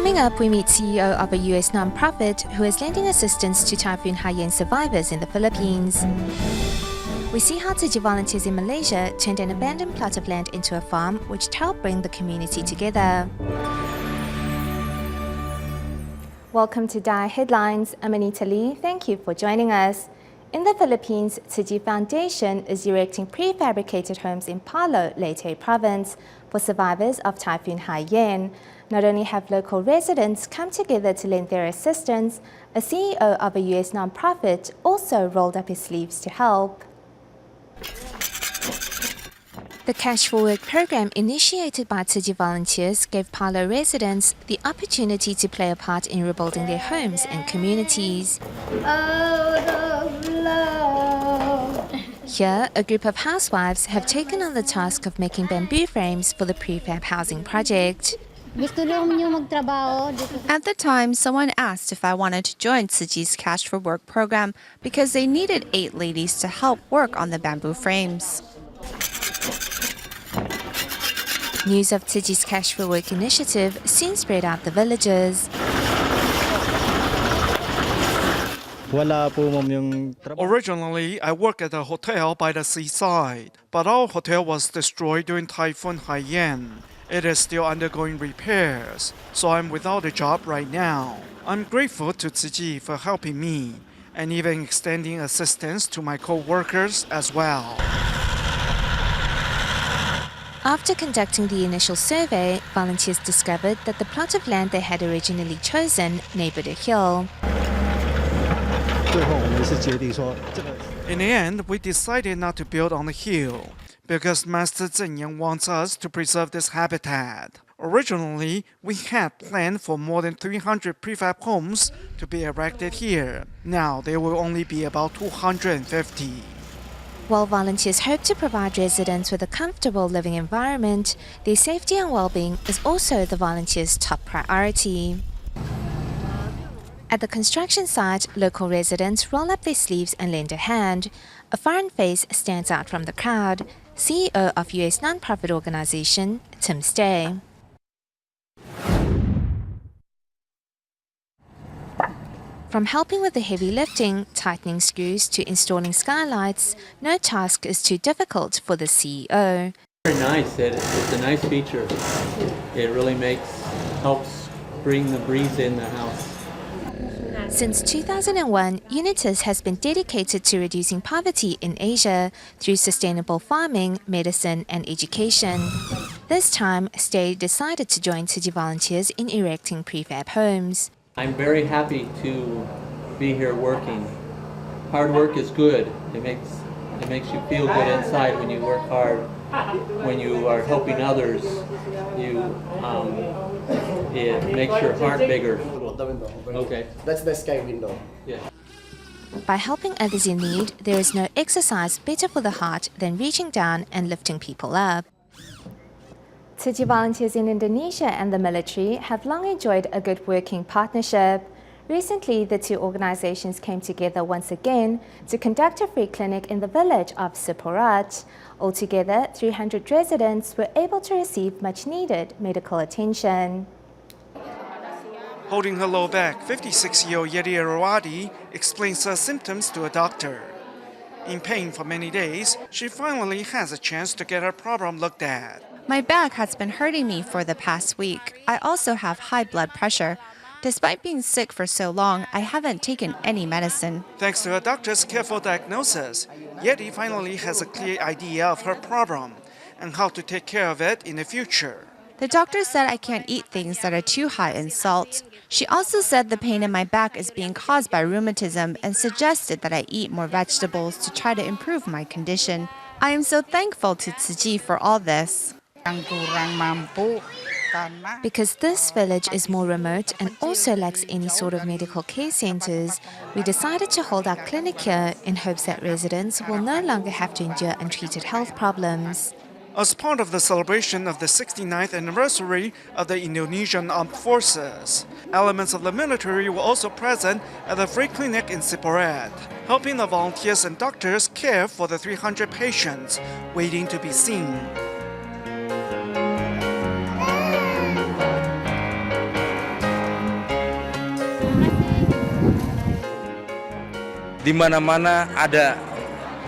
Coming up, we meet CEO of a US nonprofit who is lending assistance to Typhoon Haiyan survivors in the Philippines. We see how Tzu Chi volunteers in Malaysia turned an abandoned plot of land into a farm, which helped bring the community together. Welcome to DaAi Headlines. I'm Anita Lee. Thank you for joining us. In the Philippines, Tzu Chi Foundation is erecting prefabricated homes in Palo, Leyte province for survivors of Typhoon Haiyan. Not only have local residents come together to lend their assistance, a CEO of a US nonprofit also rolled up his sleeves to help. The Cash for Work program initiated by Tzu Chi volunteers gave Palo residents the opportunity to play a part in rebuilding their homes and communities. Here, a group of housewives have taken on the task of making bamboo frames for the prefab housing project. At the time, someone asked if I wanted to join Tzu Chi's Cash for Work program because they needed 8 ladies to help work on the bamboo frames. News of Tzu Chi's Cash for Work initiative soon spread out the villages. Originally, I worked at a hotel by the seaside, but our hotel was destroyed during Typhoon Haiyan. It is still undergoing repairs, so I'm without a job right now. I'm grateful to Tzu Chi for helping me and even extending assistance to my co-workers as well. After conducting the initial survey, volunteers discovered that the plot of land they had originally chosen neighbored a hill. In the end, we decided not to build on the hill because Master Zhenyang wants us to preserve this habitat. Originally, we had planned for more than 300 prefab homes to be erected here. Now, there will only be about 250. While volunteers hope to provide residents with a comfortable living environment, their safety and well-being is also the volunteers' top priority. At the construction site, local residents roll up their sleeves and lend a hand. A foreign face stands out from the crowd. CEO of US nonprofit organization, Tim Stay. From helping with the heavy lifting, tightening screws, to installing skylights, no task is too difficult for the CEO. Very nice. It's a nice feature. It really helps bring the breeze in the house. Since 2001, Unitas has been dedicated to reducing poverty in Asia through sustainable farming, medicine, and education. This time, Stay decided to join Tzu Chi volunteers in erecting prefab homes. I'm very happy to be here working. Hard work is good. It makes you feel good inside when you work hard. When you are helping others, it makes your heart bigger. Okay. That's the sky window. Yeah. By helping others in need, there is no exercise better for the heart than reaching down and lifting people up. Tzu Chi volunteers in Indonesia and the military have long enjoyed a good working partnership. Recently, the two organizations came together once again to conduct a free clinic in the village of Siporat. Altogether, 300 residents were able to receive much-needed medical attention. Holding her low back, 56-year-old Yedi Arawadi explains her symptoms to a doctor. In pain for many days, she finally has a chance to get her problem looked at. My back has been hurting me for the past week. I also have high blood pressure. Despite being sick for so long, I haven't taken any medicine. Thanks to her doctor's careful diagnosis, Yedi finally has a clear idea of her problem and how to take care of it in the future. The doctor said I can't eat things that are too high in salt. She also said the pain in my back is being caused by rheumatism and suggested that I eat more vegetables to try to improve my condition. I am so thankful to Tzu Chi for all this. Because this village is more remote and also lacks any sort of medical care centers, we decided to hold our clinic here in hopes that residents will no longer have to endure untreated health problems. As part of the celebration of the 69th anniversary of the Indonesian Armed Forces, elements of the military were also present at the free clinic in Siporat, helping the volunteers and doctors care for the 300 patients waiting to be seen. Di mana-mana ada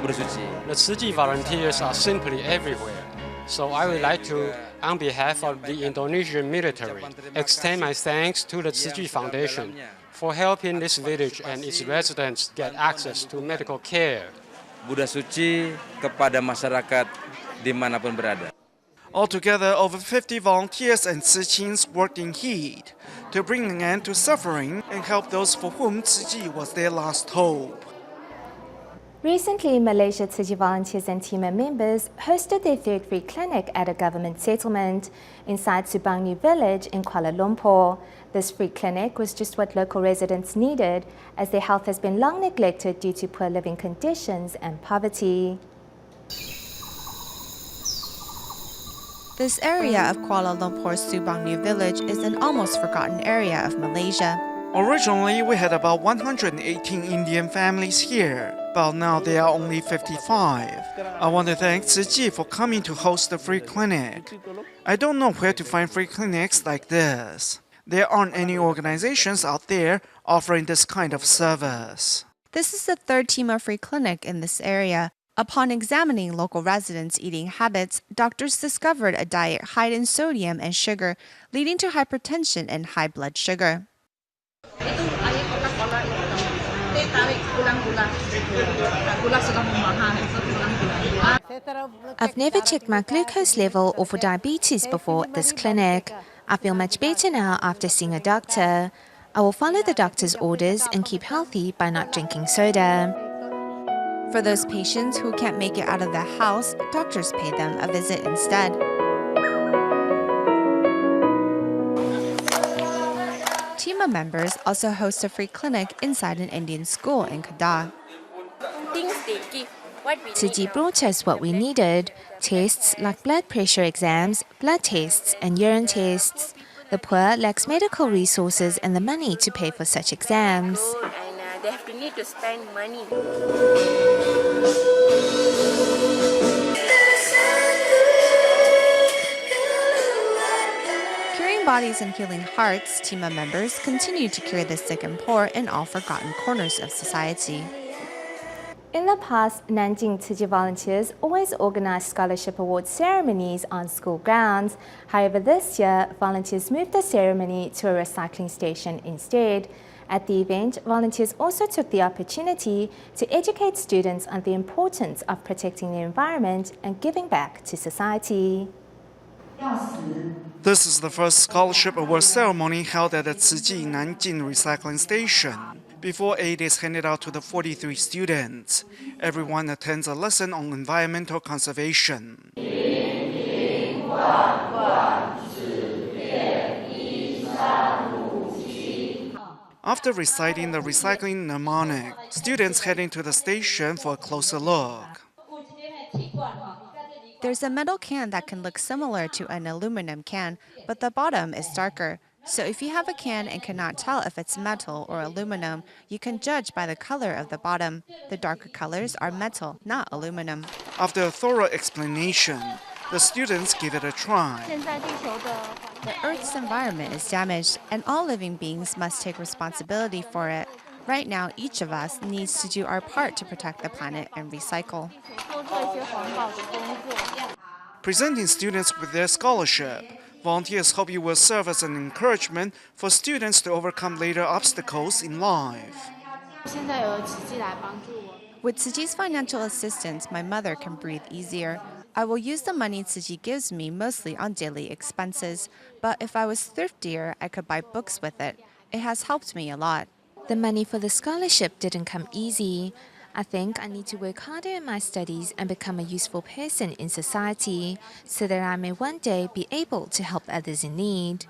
bersuci. The Tzu Chi volunteers are simply everywhere. So I would like to, on behalf of the Indonesian military, extend my thanks to the Tzu Chi Foundation for helping this village and its residents get access to medical care. Buddha suci kepada masyarakat dimanapun berada. Altogether, over 50 volunteers and Tzu Chis worked in heat to bring an end to suffering and help those for whom Tzu Chi was their last hope. Recently, Malaysia Tzu Chi volunteers and team members hosted their third free clinic at a government settlement inside Subang New Village in Kuala Lumpur. This free clinic was just what local residents needed, as their health has been long neglected due to poor living conditions and poverty. This area of Kuala Lumpur's Subang New Village is an almost forgotten area of Malaysia. Originally, we had about 118 Indian families here, but now there are only 55. I want to thank Tzu Chi for coming to host the free clinic. I don't know where to find free clinics like this. There aren't any organizations out there offering this kind of service. This is the third Tima free clinic in this area. Upon examining local residents' eating habits, doctors discovered a diet high in sodium and sugar, leading to hypertension and high blood sugar. I've never checked my glucose level or for diabetes before at this clinic. I feel much better now after seeing a doctor. I will follow the doctor's orders and keep healthy by not drinking soda. For those patients who can't make it out of the house, doctors pay them a visit instead. Tima members also host a free clinic inside an Indian school in Kedah. Tzu Chi brought us what we needed: tests like blood pressure exams, blood tests, and urine tests. The poor lacks medical resources and the money to pay for such exams. And they have to need to spend money. Curing bodies and healing hearts, Tima members continue to cure the sick and poor in all forgotten corners of society. In the past, Nanjing Tzu Chi volunteers always organized scholarship award ceremonies on school grounds. However, this year, volunteers moved the ceremony to a recycling station instead. At the event, volunteers also took the opportunity to educate students on the importance of protecting the environment and giving back to society. This is the first scholarship award ceremony held at the Tzu Chi Nanjing Recycling Station. Before aid is handed out to the 43 students, everyone attends a lesson on environmental conservation. After reciting the recycling mnemonic, students head into the station for a closer look. There's a metal can that can look similar to an aluminum can, but the bottom is darker. So if you have a can and cannot tell if it's metal or aluminum, you can judge by the color of the bottom. The darker colors are metal, not aluminum. After a thorough explanation, the students give it a try. The Earth's environment is damaged, and all living beings must take responsibility for it. Right now, each of us needs to do our part to protect the planet and recycle. Presenting students with their scholarship, volunteers hope it will serve as an encouragement for students to overcome later obstacles in life. With Tzu Chi's financial assistance, my mother can breathe easier. I will use the money Tzu Chi gives me mostly on daily expenses, but if I was thriftier, I could buy books with it. It has helped me a lot. The money for the scholarship didn't come easy. I think I need to work harder in my studies and become a useful person in society so that I may one day be able to help others in need.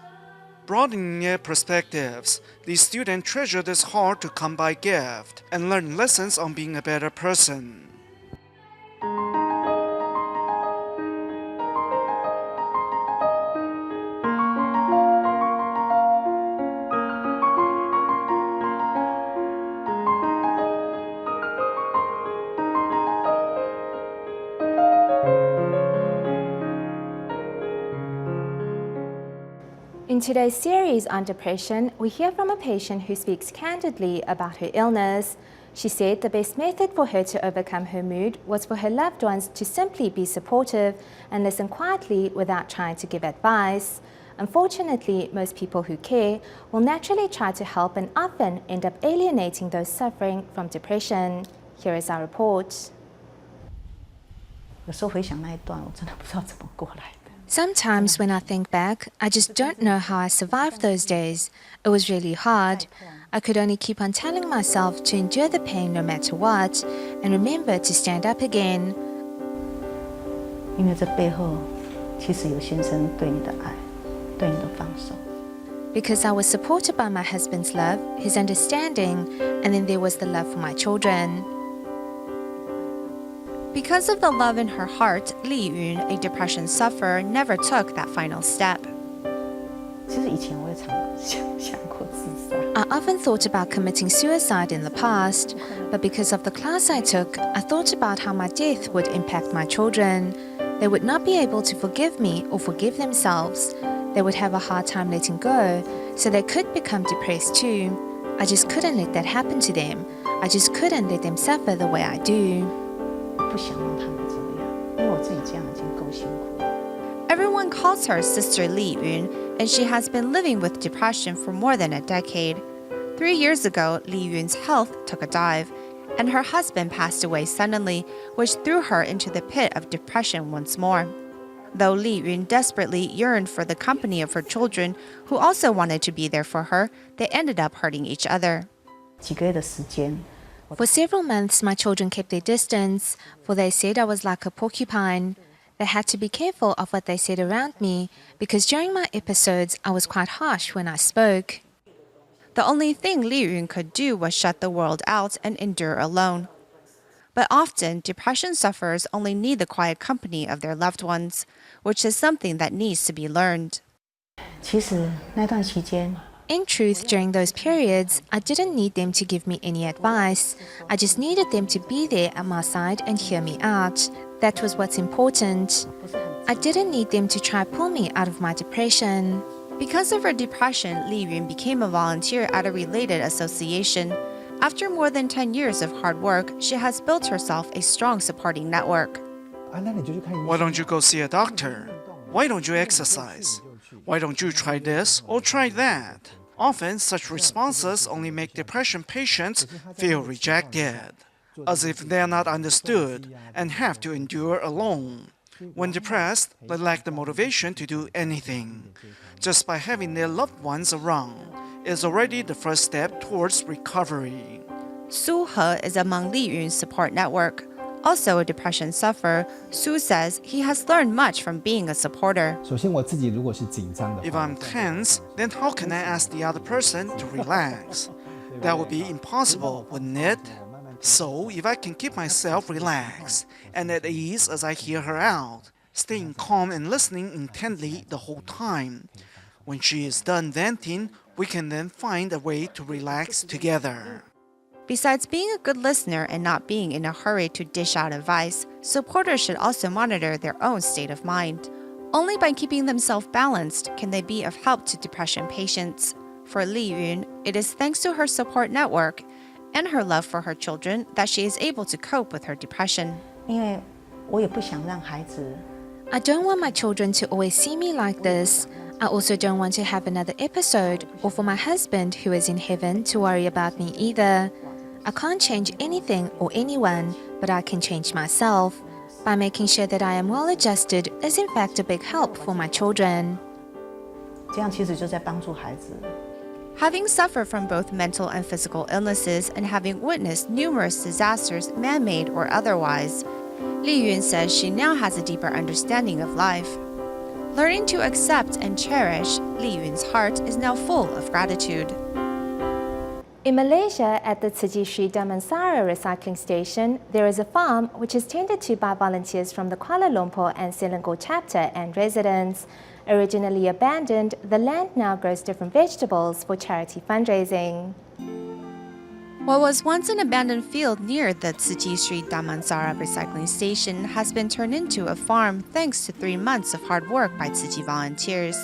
Broadening their perspectives, these students treasure this hard-to-come-by gift and learn lessons on being a better person. In today's series on depression, we hear from a patient who speaks candidly about her illness. She said the best method for her to overcome her mood was for her loved ones to simply be supportive and listen quietly without trying to give advice. Unfortunately, most people who care will naturally try to help and often end up alienating those suffering from depression. Here is our report. 有时候回想那一段，我真的不知道怎么过来的。 Sometimes when I think back, I just don't know how I survived those days. It was really hard. I could only keep on telling myself to endure the pain no matter what, and remember to stand up again. 因为这背后其实有先生对你的爱，对你的放手。 Because I was supported by my husband's love, his understanding, and then there was the love for my children. Because of the love in her heart, Li Yun, a depression sufferer, never took that final step. 其实以前我也常想过自杀。 I often thought about committing suicide in the past, but because of the class I took, I thought about how my death would impact my children. They would not be able to forgive me or forgive themselves. They would have a hard time letting go, so they could become depressed too. I just couldn't let that happen to them. I just couldn't let them suffer the way I do. 不想让他们这样，因为我自己这样已经够辛苦了。 Everyone calls her Sister Li Yun, and she has been living with depression for more than a decade. 3 years ago, Li Yun's health took a dive, and her husband passed away suddenly, which threw her into the pit of depression once more. Though Li Yun desperately yearned for the company of her children, who also wanted to be there for her, they ended up hurting each other. 几个月的时间， For several months, my children kept their distance, for they said I was like a porcupine. They had to be careful of what they said around me, because during my episodes, I was quite harsh when I spoke. The only thing Li Yun could do was shut the world out and endure alone. But often, depression sufferers only need the quiet company of their loved ones, which is something that needs to be learned. 其实那段期间， In truth, during those periods, I didn't need them to give me any advice. I just needed them to be there at my side and hear me out. That was what's important. I didn't need them to try pull me out of my depression. Because of her depression, Li Yun became a volunteer at a related association. After more than 10 years of hard work, she has built herself a strong supporting network. Why don't you go see a doctor? Why don't you exercise? Why don't you try this or try that? Often, such responses only make depression patients feel rejected, as if they are not understood and have to endure alone. When depressed, they lack the motivation to do anything. Just by having their loved ones around is already the first step towards recovery. Tzu Chi is among Li Yun's support network. Also a depression sufferer, Tzu says he has learned much from being a supporter. If I'm tense, then how can I ask the other person to relax? That would be impossible, wouldn't it? So, if I can keep myself relaxed and at ease as I hear her out, staying calm and listening intently the whole time, when she is done venting, we can then find a way to relax together. Besides being a good listener and not being in a hurry to dish out advice, supporters should also monitor their own state of mind. Only by keeping themselves balanced can they be of help to depression patients. For Li Yun, it is thanks to her support network and her love for her children that she is able to cope with her depression. 因为我也不想让孩子 I don't want my children to always see me like this. I also don't want to have another episode, or for my husband, who is in heaven, to worry about me either. I can't change anything or anyone, but I can change myself. By making sure that I am well adjusted is in fact a big help for my children. 这样其实就在帮助孩子。 Having suffered from both mental and physical illnesses and having witnessed numerous disasters, man-made or otherwise, Li Yun says she now has a deeper understanding of life. Learning to accept and cherish, Li Yun's heart is now full of gratitude. In Malaysia, at the Tzu Chi Damansara recycling station, there is a farm which is tended to by volunteers from the Kuala Lumpur and Selangor chapter and residents. Originally abandoned, the land now grows different vegetables for charity fundraising. What was once an abandoned field near the Tzu Chi Street Damansara recycling station has been turned into a farm thanks to 3 months of hard work by Tzu Chi volunteers.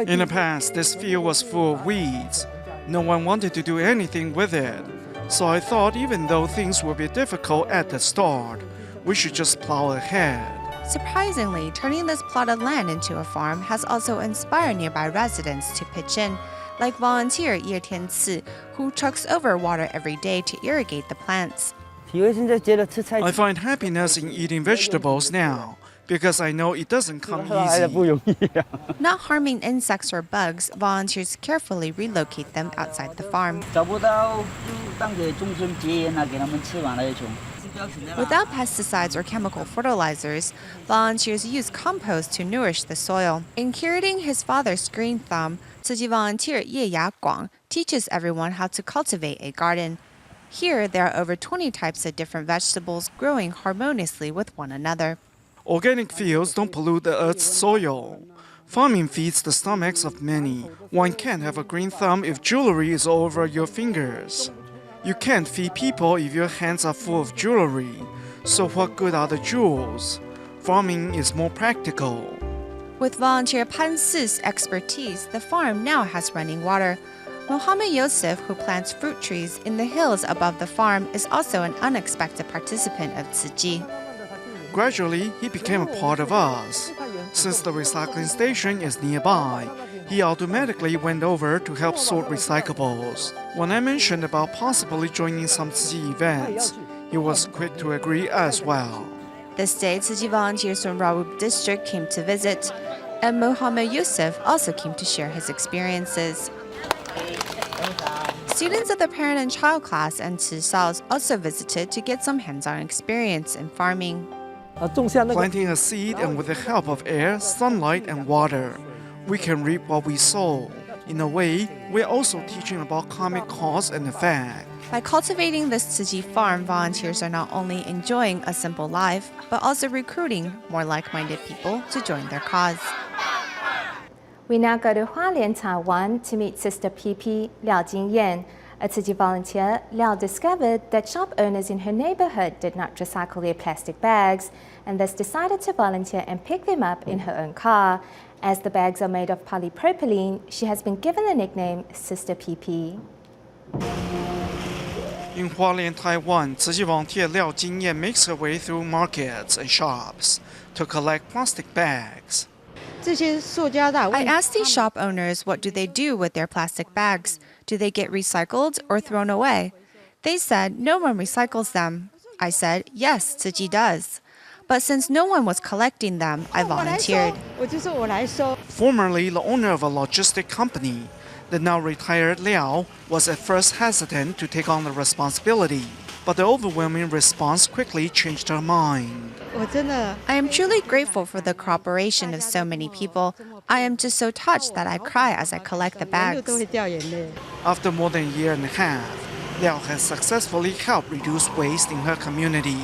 In the past, this field was full of weeds. No one wanted to do anything with it. So I thought even though things will be difficult at the start, we should just plow ahead. Surprisingly, turning this plot of land into a farm has also inspired nearby residents to pitch in, like volunteer Ye Tian-Tzu, who trucks over water every day to irrigate the plants. I find happiness in eating vegetables now, because I know it doesn't come easy. Not harming insects or bugs, volunteers carefully relocate them outside the farm. Without pesticides or chemical fertilizers, volunteers use compost to nourish the soil. Inheriting his father's green thumb, Tzu Chi volunteer Ye Yaguang teaches everyone how to cultivate a garden. Here, there are over 20 types of different vegetables growing harmoniously with one another. Organic fields don't pollute the earth's soil. Farming feeds the stomachs of many. One can't have a green thumb if jewelry is all over your fingers. You can't feed people if your hands are full of jewelry. So what good are the jewels? Farming is more practical. With volunteer Pan Si's expertise, the farm now has running water. Mohammed Yosef, who plants fruit trees in the hills above the farm, is also an unexpected participant of Tzu Chi. Gradually, he became a part of us. Since the recycling station is nearby, he automatically went over to help sort recyclables. When I mentioned about possibly joining some Tzu Chi events, he was quick to agree as well. This day, Tzu Chi volunteers from Rawup district came to visit, and Mohammed Yusuf also came to share his experiences. Students of the parent and child class and Tzu Saos also visited to get some hands-on experience in farming. Planting a seed, and with the help of air, sunlight, and water, we can reap what we sow. In a way, we're also teaching about karmic cause and effect. By cultivating this Tzu Chi farm, volunteers are not only enjoying a simple life, but also recruiting more like-minded people to join their cause. We now go to Hualien, Taiwan to meet Sister PP Liao Jingyan. A Tzu Chi volunteer, Liao discovered that shop owners in her neighborhood did not recycle their plastic bags and thus decided to volunteer and pick them up in her own car. As the bags are made of polypropylene, she has been given the nickname Sister PP. In Hualien, Taiwan, Tzu Chi volunteer Liao Jingyan makes her way through markets and shops to collect plastic bags. I asked these shop owners what do they do with their plastic bags. Do they get recycled or thrown away? They said no one recycles them. I said, yes, Tzu Chi does. But since no one was collecting them, I volunteered. Formerly the owner of a logistic company, the now retired Liao was at first hesitant to take on the responsibility, but the overwhelming response quickly changed her mind. I am truly grateful for the cooperation of so many people. I am just so touched that I cry as I collect the bags. After more than a year and a half, Liao has successfully helped reduce waste in her community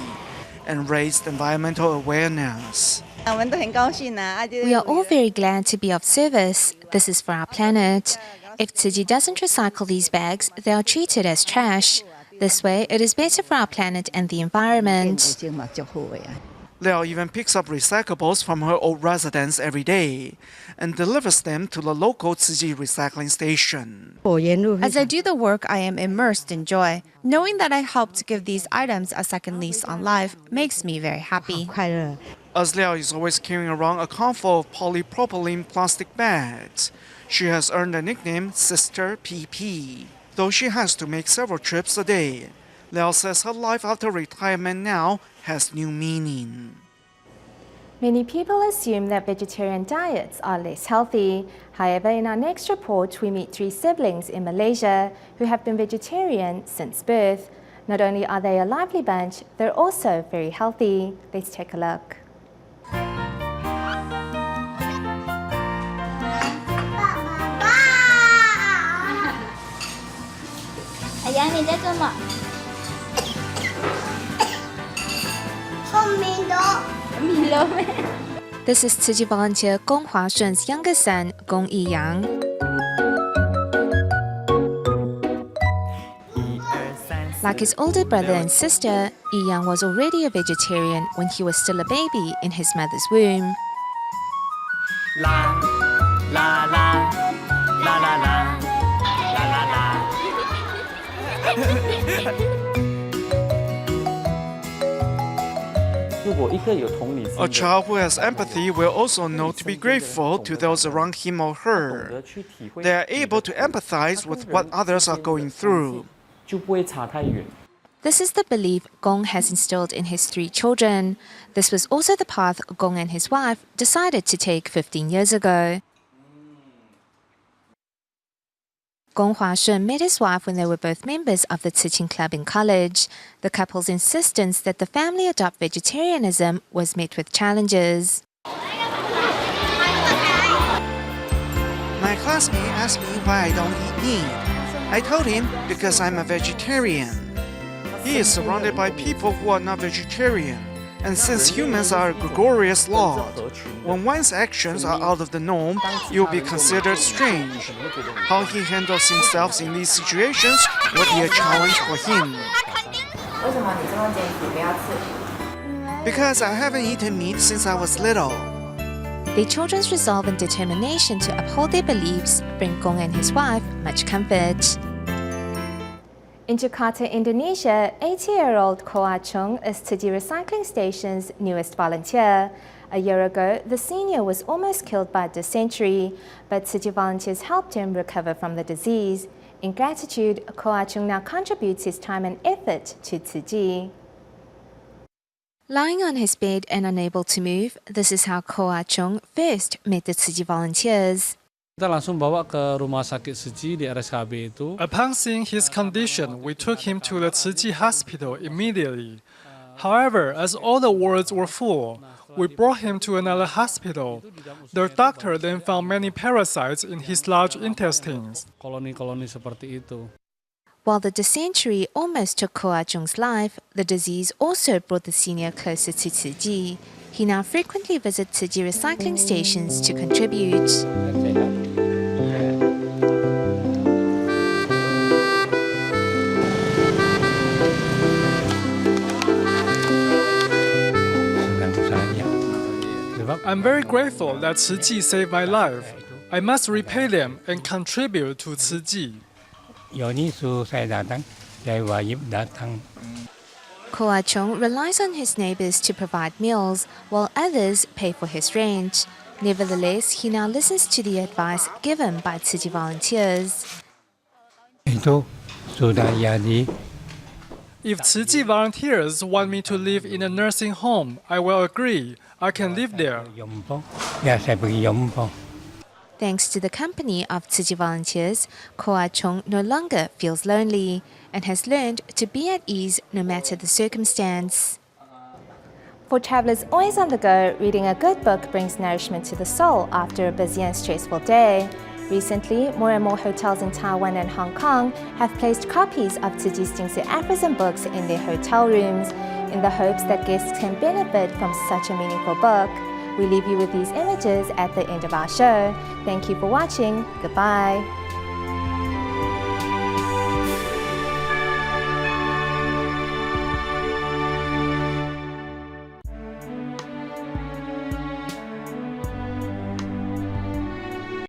and raised environmental awareness. We are all very glad to be of service. This is for our planet. If Tzu Chi doesn't recycle these bags, they are treated as trash. This way, it is better for our planet and the environment. Liao even picks up recyclables from her old residence every day and delivers them to the local Tzu Chi recycling station. As I do the work, I am immersed in joy. Knowing that I helped give these items a second lease on life makes me very happy. As Liao is always carrying around a car full of polypropylene plastic bags, she has earned the nickname Sister PP. Though she has to make several trips a day, Liao says her life after retirement now has new meaning. Many people assume that vegetarian diets are less healthy. However, in our next report, we meet 3 siblings in Malaysia who have been vegetarian since birth. Not only are they a lively bunch, they're also very healthy. Let's take a look. This is Tzu Chi volunteer Gong Huashun's younger son, Gong Yiyang. Like his older brother and sister, Yiyang was already a vegetarian when he was still a baby in his mother's womb. La la la la la la la la la. A child who has empathy will also know to be grateful to those around him or her. They are able to empathize with what others are going through. This is the belief Gong has instilled in his 3 children. This was also the path Gong and his wife decided to take 15 years ago. Gong Huashun met his wife when they were both members of the Tzu Chi club in college. The couple's insistence that the family adopt vegetarianism was met with challenges. My classmate asked me why I don't eat meat. I told him because I'm a vegetarian. He is surrounded by people who are not vegetarian, and since humans are a gregarious lot, when one's actions are out of the norm, it will be considered strange. How he handles himself in these situations will be a challenge for him. Because I haven't eaten meat since I was little. Their children's resolve and determination to uphold their beliefs bring Gong and his wife much comfort. In Jakarta, Indonesia, 80-year-old Ko Chung is Tzu Chi Recycling Station's newest volunteer. A year ago, the senior was almost killed by dysentery, but Tzu Chi volunteers helped him recover from the disease. In gratitude, Ko Chung now contributes his time and effort to Tzu Chi. Lying on his bed and unable to move, this is how Ko Chung first met the Tzu Chi volunteers. Upon seeing his condition, we took him to the Tzu Chi hospital immediately. However, as all the wards were full, we brought him to another hospital. The doctor then found many parasites in his large intestines. While the dysentery almost took Ko Chung's life, the disease also brought the senior closer to Tzu Chi. He now frequently visits Tzu Chi recycling stations to contribute. I'm very grateful that Tzu Chi saved my life. I must repay them and contribute to Tzu Chi. Ko Chung relies on his neighbors to provide meals, while others pay for his rent. Nevertheless, he now listens to the advice given by Tzu Chi volunteers. If Tzu Chi volunteers want me to live in a nursing home, I will agree. I can live there. Thanks to the company of Tzu Chi volunteers, Ko Chung no longer feels lonely and has learned to be at ease no matter the circumstance. For travelers always on the go, reading a good book brings nourishment to the soul after a busy and stressful day. Recently, more and more hotels in Taiwan and Hong Kong have placed copies of Tzu Chi's Jingsi aphorism books in their hotel rooms, in the hopes that guests can benefit from such a meaningful book. We leave you with these images at the end of our show. Thank you for watching. Goodbye.